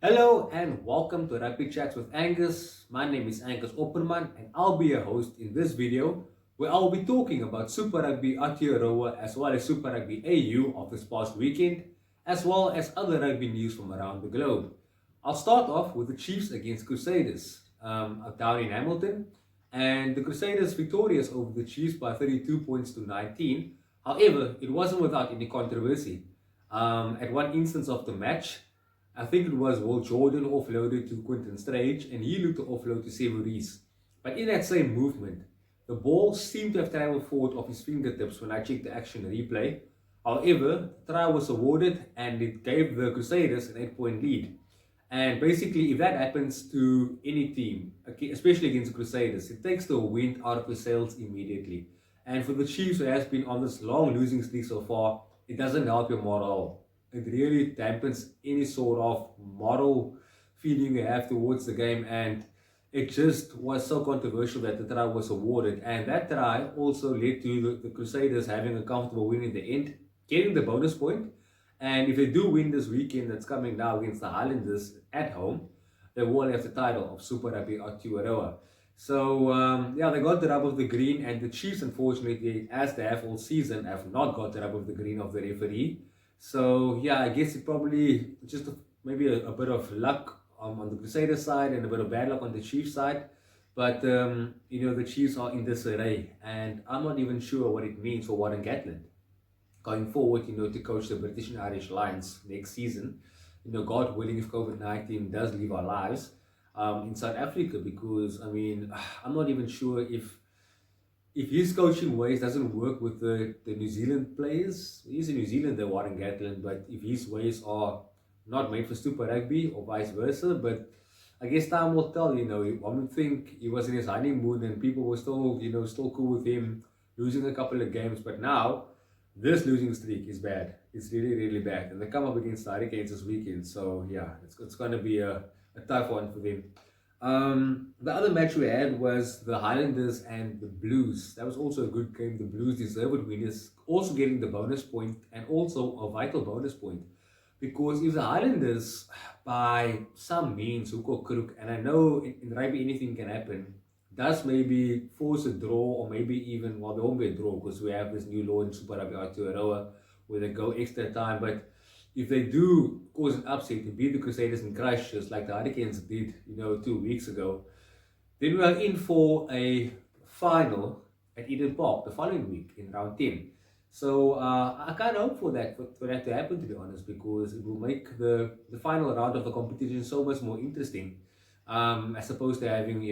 Hello and welcome to Rugby Chats with Angus. My name is Angus Opperman and I'll be your host in this video where I'll be talking about Super Rugby Aotearoa as well as Super Rugby AU of this past weekend as well as other rugby news from around the globe. I'll start off with the Chiefs against Crusaders down in Hamilton, and the Crusaders victorious over the Chiefs by 32 points to 19. However, it wasn't without any controversy. At one instance of the match, I think it was Will Jordan offloaded to Quinton Strange and he looked to offload to Severies. But in that same movement, the ball seemed to have travelled forward off his fingertips when I checked the action replay. However, the try was awarded and it gave the Crusaders an 8-point lead. And basically, if that happens to any team, especially against the Crusaders, it takes the wind out of the sails immediately. And for the Chiefs, who has been on this long losing streak so far, it doesn't help your morale. It really dampens any sort of moral feeling you have towards the game, and it just was so controversial that the try was awarded. And that try also led to the Crusaders having a comfortable win in the end, getting the bonus point. And if they do win this weekend that's coming now against the Highlanders at home, they will have the title of Super Rugby Aotearoa. So yeah, they got the rub of the green, and the Chiefs, unfortunately, as they have all season, have not got the rub of the green of the referee. So yeah, I guess it probably just maybe a bit of luck on the Crusader side and a bit of bad luck on the Chiefs side. But the Chiefs are in disarray, and I'm not even sure what it means for Warren Gatland going forward. To coach the British and Irish Lions next season. God willing, if COVID-19 does leave our lives in South Africa, because I mean, I'm not even sure if his coaching ways doesn't work with the New Zealand players. He's in New Zealand, the Warren Gatland, but if his ways are not made for Super Rugby or vice versa, but I guess time will tell. One would think he was in his honeymoon and people were still cool with him losing a couple of games, but now this losing streak is bad. It's really, really bad, and they come up against the Hurricanes this weekend, so yeah, it's going to be a tough one for them. The other match we had was the Highlanders and the Blues. That was also a good game. The Blues deserved winners, also getting the bonus point and also a vital bonus point. Because if the Highlanders, by some means, hook or crook, and I know in rugby anything can happen, does maybe force a draw or maybe even, well, there won't be a draw because we have this new law in Super Rugby Aotearoa where they go extra time, but if they do cause an upset and beat the Crusaders and crush just like the Hurricanes did, 2 weeks ago, then we are in for a final at Eden Park the following week in round 10. So I can't hope for that to happen, to be honest, because it will make the final round of the competition so much more interesting, as opposed to having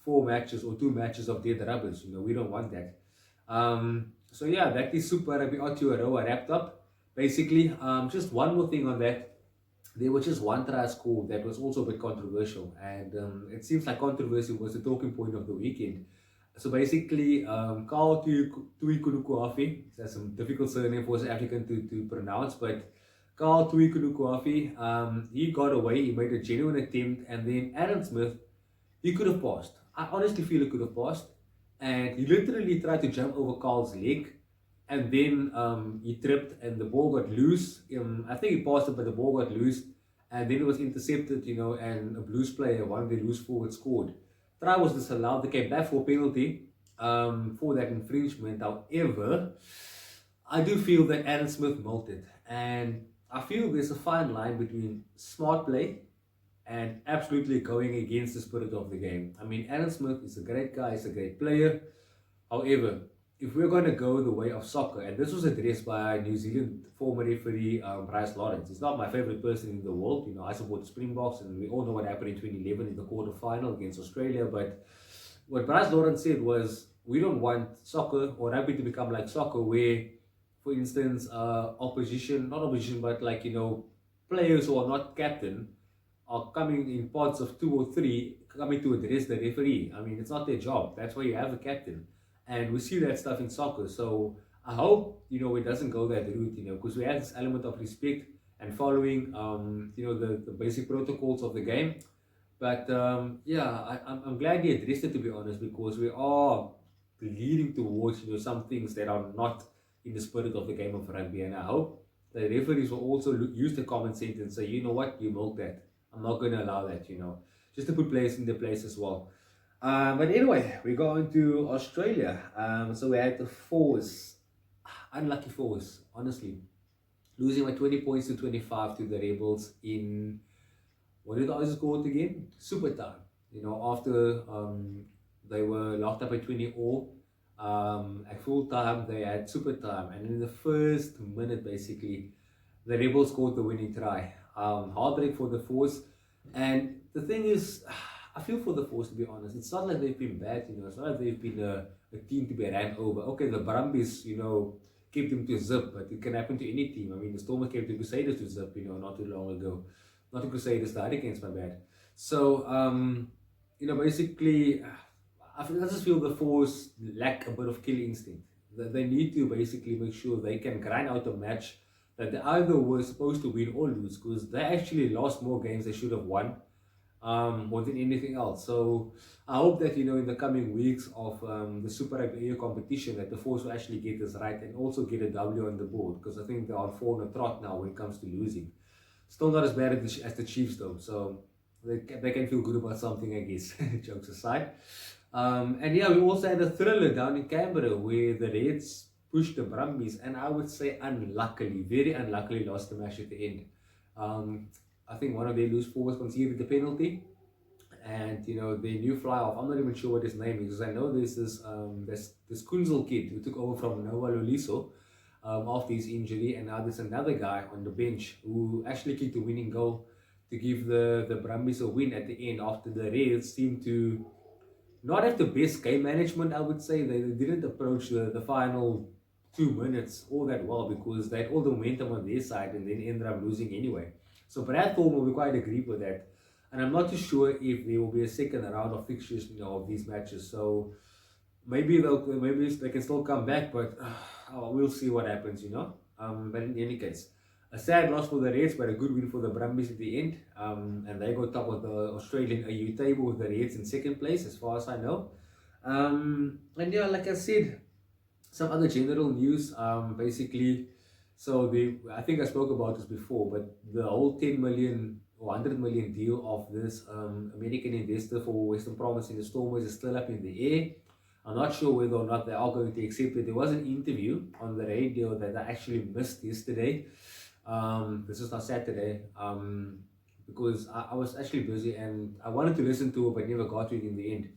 4 matches or 2 matches of dead rubbers. We don't want that. So yeah, that is Super Rugby Aotearoa wrapped up. Basically, just one more thing on that. There was just one try scored that was also a bit controversial, and it seems like controversy was the talking point of the weekend. So basically, Carl Tuikunukuafi, that's some difficult surname for South African to pronounce, but Carl Tuikunukuafi, he got away, he made a genuine attempt, and then Adam Smith, he could have passed. I honestly feel he could have passed, and he literally tried to jump over Carl's leg, and then he tripped and the ball got loose. I think he passed it, but the ball got loose, and then it was intercepted, and a Blues player, one of the loose forwards, scored. Try was disallowed. They came back for a penalty for that infringement. However, I do feel that Adam Smith molted, and I feel there's a fine line between smart play and absolutely going against the spirit of the game. I mean, Adam Smith is a great guy, he's a great player. However, if we're going to go the way of soccer, and this was addressed by New Zealand former referee Bryce Lawrence. He's not my favorite person in the world. I support the Springboks, and we all know what happened in 2011 in the quarter final against Australia. But what Bryce Lawrence said was, we don't want soccer or rugby to become like soccer, where, for instance, not opposition, but players who are not captain are coming in pods of 2 or 3 coming to address the referee. I mean, it's not their job. That's why you have a captain. And we see that stuff in soccer. So I hope, it doesn't go that route, because we have this element of respect and following, the basic protocols of the game. But yeah, I'm glad he addressed it, to be honest, because we are leading towards, some things that are not in the spirit of the game of rugby. And I hope the referees will also use the common sense and say, you know what, you milk that. I'm not going to allow that, just to put players in their place as well. But anyway, we go into Australia. So we had the Force, unlucky Force, honestly, losing by 20 points to 25 to the Rebels in, what did the Aussies score again? Super time. After they were locked up at 20 all, at full time they had super time, and in the first minute, basically, the Rebels scored the winning try. Heartbreak for the Force, and the thing is, I feel for the Force, to be honest. It's not like they've been bad, It's not like they've been a team to be ran over. Okay, the Brumbies, kept them to zip, but it can happen to any team. I mean, the Stormers kept the Crusaders to zip, not too long ago. Not the Crusaders, the Hurricanes, my bad. So, basically, I just feel the Force lack a bit of kill instinct. They need to basically make sure they can grind out a match that they either were supposed to win or lose, because they actually lost more games they should have won, more than anything else. So I hope that in the coming weeks of the Super Rugby competition, that the Force will actually get this right and also get a W on the board, because I think they're on 4 on a trot now when it comes to losing. Still not as bad as the Chiefs though, so they can feel good about something, I guess. Jokes aside. And yeah, we also had a thriller down in Canberra where the Reds pushed the Brumbies, and I would say unluckily, very unluckily, lost the match at the end. I think one of their loose forwards conceded the penalty, and the new fly off. I'm not even sure what his name is, because I know there's this Kunzel kid who took over from Noah Loliso after his injury, and now there's another guy on the bench who actually kicked the winning goal to give the Brumbies a win at the end, after the Reds seemed to not have the best game management. I would say they didn't approach the final 2 minutes all that well, because they had all the momentum on their side and then ended up losing anyway. So Brad Thorne will be quite agreed with that. And I'm not too sure if there will be a second round of fixtures, of these matches. So maybe they can still come back, but we'll see what happens, But in any case, a sad loss for the Reds, but a good win for the Brumbies at the end. And they go top of the Australian AU table with the Reds in second place, as far as I know. And yeah, like I said, some other general news, basically. So I think I spoke about this before, but the whole 10 million or 100 million deal of this American investor for Western Province in the Stormers is still up in the air. I'm not sure whether or not they are going to accept it. There was an interview on the radio that I actually missed yesterday. This is not Saturday, because I was actually busy and I wanted to listen to it, but never got to it in the end.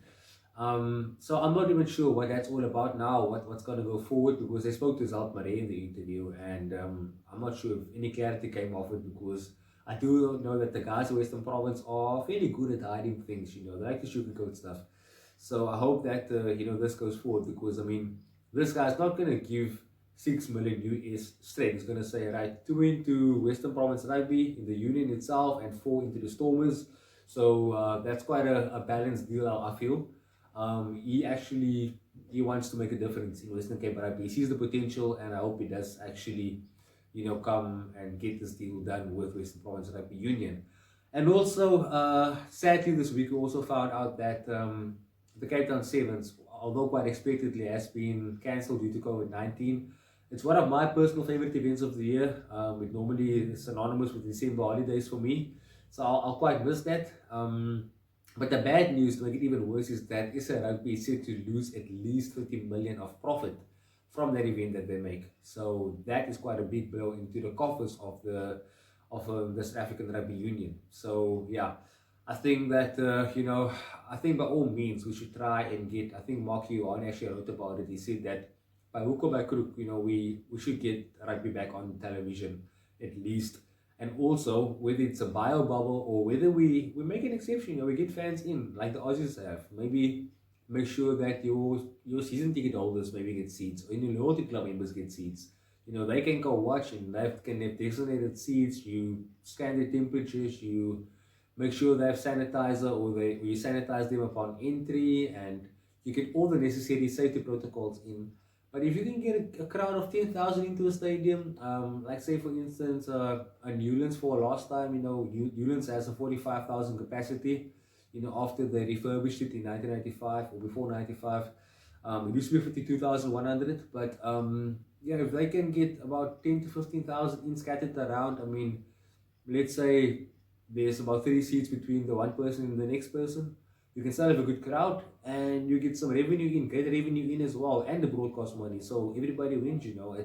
So I'm not even sure what that's all about now, what's going to go forward, because they spoke to Zalt Marais in the interview, and I'm not sure if any clarity came off it, because I do know that the guys in Western Province are fairly good at hiding things, they like to sugarcoat stuff. So I hope that, this goes forward, because, I mean, this guy's not going to give 6 million US straight. He's going to say, right, 2 into Western Province Rugby in the union itself and 4 into the Stormers. So that's quite a balanced deal, I feel. He wants to make a difference in Western Cape Rugby. He sees the potential, and I hope he does actually, come and get this deal done with Western Province Rugby Union. And also, sadly, this week we also found out that the Cape Town Sevens, although quite expectedly, has been cancelled due to COVID-19. It's one of my personal favorite events of the year. It normally is synonymous with December holidays for me, so I'll quite miss that. But the bad news, to make it even worse, is that SA Rugby is set to lose at least 50 million of profit from that event that they make. So that is quite a big blow into the coffers of the South African Rugby Union. So yeah, I think that I think by all means we should try and get. I think Mark Yuan actually wrote about it. He said that by hook or by crook, we should get rugby back on television at least. And also, whether it's a bio bubble or whether we make an exception, we get fans in like the Aussies have. Maybe make sure that your season ticket holders maybe get seats, or your loyalty club members get seats. They can go watch, and they can have designated seats. You scan their temperatures, you make sure they have sanitizer, or you sanitize them upon entry, and you get all the necessary safety protocols in. But if you can get a crowd of 10,000 into a stadium, like say for instance, Newlands for last time, Newlands has a 45,000 capacity, after they refurbished it in 1995 or before 95. It used to be 52,100, but yeah, if they can get about 10 to 15,000 in scattered around, I mean, let's say there's about 3 seats between the one person and the next person. You can still have a good crowd and you get some revenue in, great revenue in as well, and the broadcast money. So everybody wins, you know.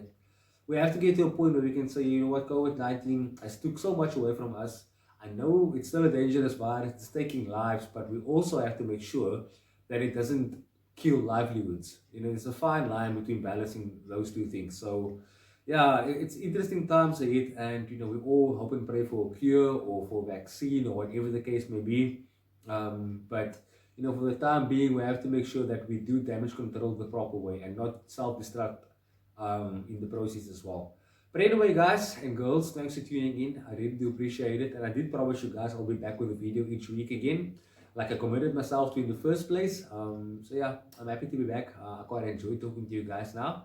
We have to get to a point where we can say, you know what, COVID-19 has took so much away from us. I know it's still a dangerous virus, it's taking lives, but we also have to make sure that it doesn't kill livelihoods. You know, there's a fine line between balancing those two things. So, yeah, it's interesting times ahead, and you know, we all hope and pray for a cure or for a vaccine or whatever the case may be. But you know, for the time being, we have to make sure that we do damage control the proper way and not self-destruct in the process as well. But anyway, guys and girls, thanks for tuning in. I really do appreciate it. And I did promise you guys I'll be back with a video each week again, like I committed myself to in the first place. So yeah, I'm happy to be back. I quite enjoy talking to you guys now.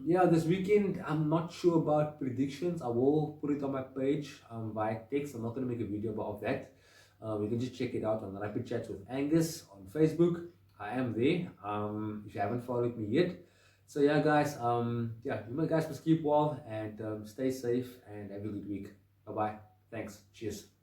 Yeah, this weekend, I'm not sure about predictions. I will put it on my page via text. I'm not going to make a video about that. You can just check it out on Rapid Chats with Angus on Facebook. I am there. If you haven't followed me yet. So yeah, guys, yeah, you guys must keep well and stay safe and have a good week. Bye bye. Thanks. Cheers.